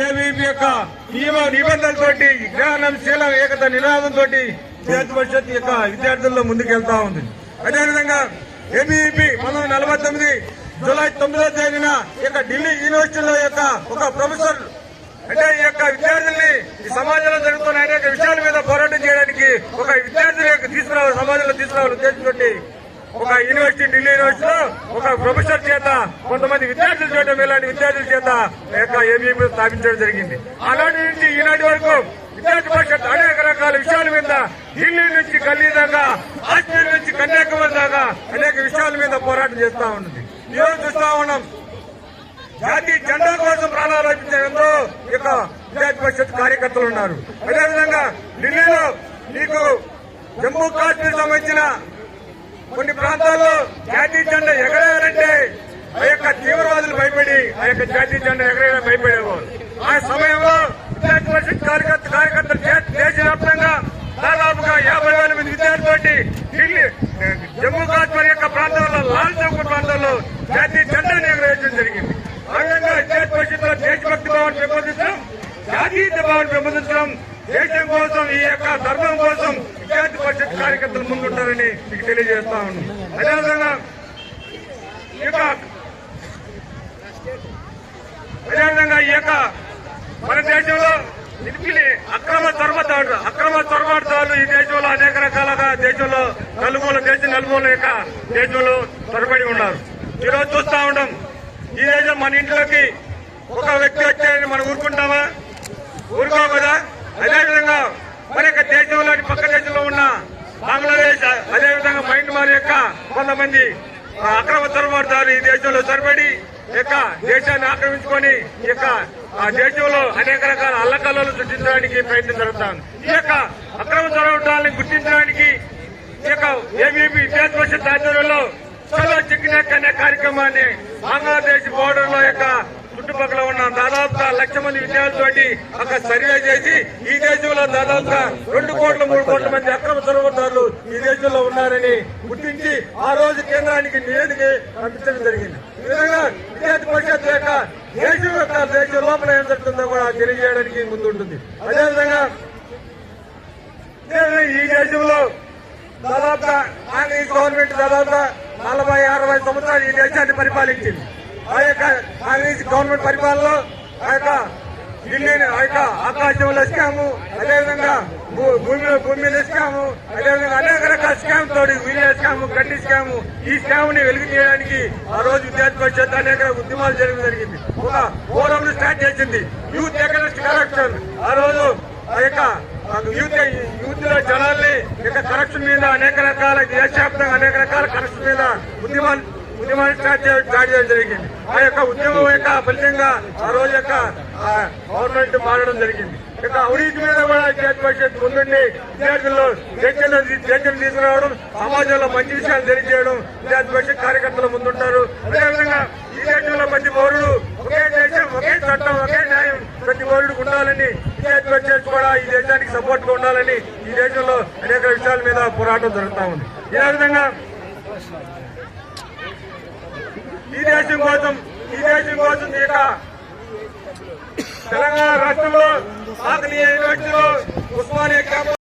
ABP యొక్క నిబంధనలతోటి జ్ఞానం ఏకత నినాదంతో విద్యార్థి పరిషత్ యొక్క విద్యార్థుల్లో ముందుకెళ్తా ఉంది. అదేవిధంగా ఏబీపీ 1949 జూలై 9వ తేదీన యొక్క ఢిల్లీ యూనివర్సిటీలో యొక్క ఒక ప్రొఫెసర్ అంటే ఈ యొక్క విద్యార్థుల్ని ఈ సమాజంలో జరుగుతున్న అనేక విషయాల మీద పోరాటం చేయడానికి ఒక విద్యార్థులు తీసుకురావాలి, సమాజంలో తీసుకురావాలి ఉద్దేశంతో ఒక యూనివర్సిటీ ఢిల్లీ యూనివర్సిటీలో ఒక ప్రొఫెసర్ చేత కొంతమంది విద్యార్థులు చేయడం ఇలాంటి విద్యార్థుల చేత ఏబీపీ స్థాపించడం జరిగింది. ఆనాటి నుంచి ఈనాటి వరకు విద్యార్థి పరిషత్ అనేక రకాల విషయాల మీద ఢిల్లీ నుంచి గల్లీ దాకా, కాశ్మీర్ నుంచి కన్యాకుమారి దాకా అనేక విషయాల మీద పోరాటం చేస్తా ఉన్నది. ఈరోజు చూస్తా ఉన్నాం జాతీయ జెండా కోసం ప్రాణాలు అర్పించే ఎంతో యొక్క విద్యార్థి పరిషత్ కార్యకర్తలు ఉన్నారు. అదేవిధంగా ఢిల్లీలో మీకు జమ్మూ కాశ్మీర్ సంబంధించిన కొన్ని ప్రాంతాల్లో జాతీయ జెండా ఎగరేయాలంటే ఆ యొక్క తీవ్రవాదులు భయపడి ఆ యొక్క జాతీయ జెండా ఎగరేయాలని భయపడేవారు. ఆ సమయంలో విద్యార్థి పరిషత్ కార్యకర్తలు దేశవ్యాప్తంగా దాదాపుగా 50,000 మంది విద్యార్థులతోటి ఢిల్లీ జమ్మూ కాశ్మీర్ యొక్క ప్రాంతాల్లో లాల్ చౌక్ ప్రాంతాల్లో జాతీయ జెండాను ఎగరేయడం జరిగింది. భాగంగా విద్యార్థి పరిషత్లో దేశభక్తి భావాన్ని పెంపొందించడం, జాతీయత భావాన్ని పెంపొందించడం, దేశం కోసం ఈ యొక్క ధర్మం కోసం విద్యార్థి పరిషత్ కార్యకర్తలు ముందుంటారని మీకు తెలియజేస్తా ఉన్నాం. అదేవిధంగా ఈ యొక్క మన దేశంలో అక్రమ చొరబాటుదారులు ఈ దేశంలో అనేక రకాలుగా దేశంలో దేశం నలుమూల యొక్క దేశంలో చొరబడి ఉన్నారు. ఈరోజు చూస్తా ఉన్నాం ఈ దేశం మన ఇంట్లోకి ఒక వ్యక్తి వచ్చారని మనం ఊరుకుంటామా? ఊరుకో కదా. అదేవిధంగా మన యొక్క దేశంలోని పక్క దేశంలో ఉన్న బంగ్లాదేశ్, అదేవిధంగా మయన్మార్ యొక్క కొంతమంది అక్రమ చొరబాటుదారులు ఈ దేశంలో చొరబడి యొక్క దేశాన్ని ఆక్రమించుకొని ఈ యొక్క ఆ దేశంలో అనేక రకాల అల్లకల్లోలు సృష్టించడానికి ప్రయత్నం జరుగుతాను. ఈ యొక్క అక్రమ చొరబాటుదారులను గుర్తించడానికి ఈ యొక్క ఏబీపీ విద్యార్థి పరిషత్ ఆధ్వర్యంలో చలో చిక్కినెక్ అనే కార్యక్రమాన్ని బంగ్లాదేశ్ బోర్డర్ లో యొక్క చుట్టుపక్కల ఉన్న దాదాపుగా 1,00,000 మంది విద్యార్థులతోటి ఒక సర్వే చేసి ఈ దేశంలో దాదాపుగా 2 కోట్ల 3 కోట్ల మంది అక్రమ చొరబాటుదారులు ఈ దేశంలో ఉన్నారని గుర్తించి ఆ రోజు కేంద్రానికి నివేదిక పంపించడం జరిగింది. ఈ విధంగా విద్యార్థి పరిషత్ యొక్క దేశం లోపల ఏం జరుగుతుందో కూడా తెలియజేయడానికి ముందుంటుంది. అదేవిధంగా ఈ దేశంలో దాదాపుగా కాంగ్రెస్ గవర్నమెంట్ దాదాపుగా 40-60 సంవత్సరాలు ఈ దేశాన్ని పరిపాలించింది. ఆ యొక్క కాంగ్రెస్ గవర్నమెంట్ పరిపాలనలో ఆ యొక్క ఢిల్లీని ఆ యొక్క ఆకాశంలో స్కాము, అదేవిధంగా భూమి మీద స్కాము, అదేవిధంగా అనేక రకాల స్కామ్ తోటి వీళ్ళ స్కాము, గడ్డి స్కాము, ఈ స్కామ్ ని వెలుగు చేయడానికి ఆ రోజు విద్యార్థి పరిషత్ అనేక ఉద్యమాలు జరగడం జరిగింది. ఒక ఫోరం స్టార్ట్ చేసింది, యూత్ ఎకనమిస్ట్ కరప్షన్. ఆ రోజు ఆ యొక్క యూత్ లో జనాల్ని యొక్క కరప్షన్ మీద అనేక రకాల దేశవ్యాప్తంగా అనేక రకాల కరప్షన్ మీద ఉద్యమాన్ని స్టార్ట్ చేయడం జరిగింది. ఆ యొక్క ఉద్యమం యొక్క ఫలితంగా ఆ రోజు యొక్క గవర్నమెంట్ మారడం జరిగింది. ఇక అవినీతి మీద కూడా విద్యార్థి పరిషత్ ముందుండి విద్యార్థుల్లో చర్చలు తీసుకురావడం, సమాజంలో మంచి విషయాలు తెలియజేయడం విద్యార్థి పరిషత్ కార్యకర్తలు ముందుంటారు. అదేవిధంగా ఈ దేశంలో ప్రతి పౌరుడు ఒకే దేశం, ఒకే చట్టం, ఒకే న్యాయం ప్రతి పౌరుడికి ఉండాలని విద్యార్థి పరిషత్ కూడా ఈ దేశానికి సపోర్ట్ గా ఉండాలని ఈ దేశంలో అనేక విషయాల మీద పోరాటం జరుగుతా ఉంది. ఇదే విధంగా ఈ దేశం కోసం తెలంగాణ రాష్ట్రంలో ఆగ్నేయ యూనివర్సిటీలో ఉస్మానియా క్యాంపస్